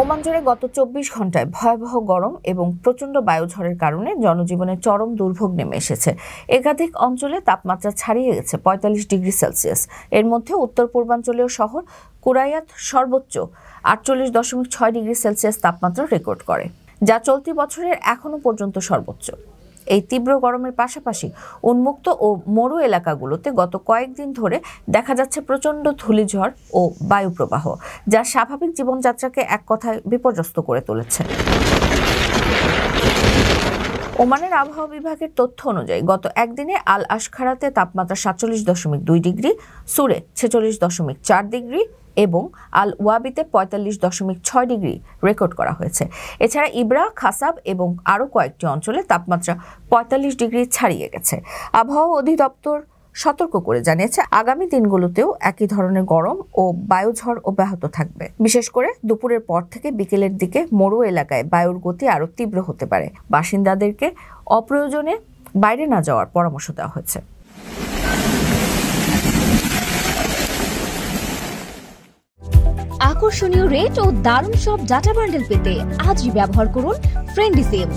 Oman জুড়ে গত ২৪ ঘন্টায় ভয়াবহ গরম এবং প্রচণ্ড বায়ুঝড়ের কারণে জনজীবনে চরম দুর্ভোগ নেমে এসেছে। একাধিক অঞ্চলে তাপমাত্রা ছাড়িয়ে গেছে ৪৫ ডিগ্রি সেলসিয়াস। এর মধ্যে উত্তর পূর্বাঞ্চলীয় শহর কুরাইয়াত সর্বোচ্চ ৪৮.৬ ডিগ্রি সেলসিয়াস তাপমাত্রা রেকর্ড করে, যা চলতি বছরের এখনো পর্যন্ত সর্বোচ্চ। এই তীব্র গরমের পাশাপাশি উন্মুক্ত ও মরু এলাকাগুলোতে গত কয়েকদিন ধরে দেখা যাচ্ছে প্রচণ্ড ধূলিঝড় ও বায়ুপ্রবাহ, যা স্বাভাবিক জীবনযাত্রাকে এক কথায় বিপর্যস্ত করে তুলেছে। ওমানের আবহাওয়া বিভাগের তথ্য অনুযায়ী গত একদিনে আল আশখারাতে তাপমাত্রা ৪৭.২ ডিগ্রি, সুরে ৪৬.৪ ডিগ্রি এবং আল ওয়াবিতে ৪৫.৬ ডিগ্রি রেকর্ড করা হয়েছে। এছাড়া ইবরা, খাসাব এবং আরও কয়েকটি অঞ্চলে তাপমাত্রা ৪৫ ডিগ্রি ছাড়িয়ে গেছে। আবহাওয়া অধিদপ্তর সতর্ক করে জানিয়েছে, আগামী দিনগুলোতেও একই ধরনের গরম ও বায়ুঝড় অব্যাহত থাকবে। বিশেষ করে দুপুরের পর থেকে বিকেলের দিকে মরু এলাকায় বায়ুর গতি আরও তীব্র হতে পারে। বাসিন্দাদেরকে অপ্রয়োজনে বাইরে না যাওয়ার পরামর্শ দেওয়া হয়েছে। আকর্ষণীয় রেট ও দারুণ সব ডাটা বান্ডেল পেতে আজই ব্যবহার করুন ফ্রেন্ডলি সিম।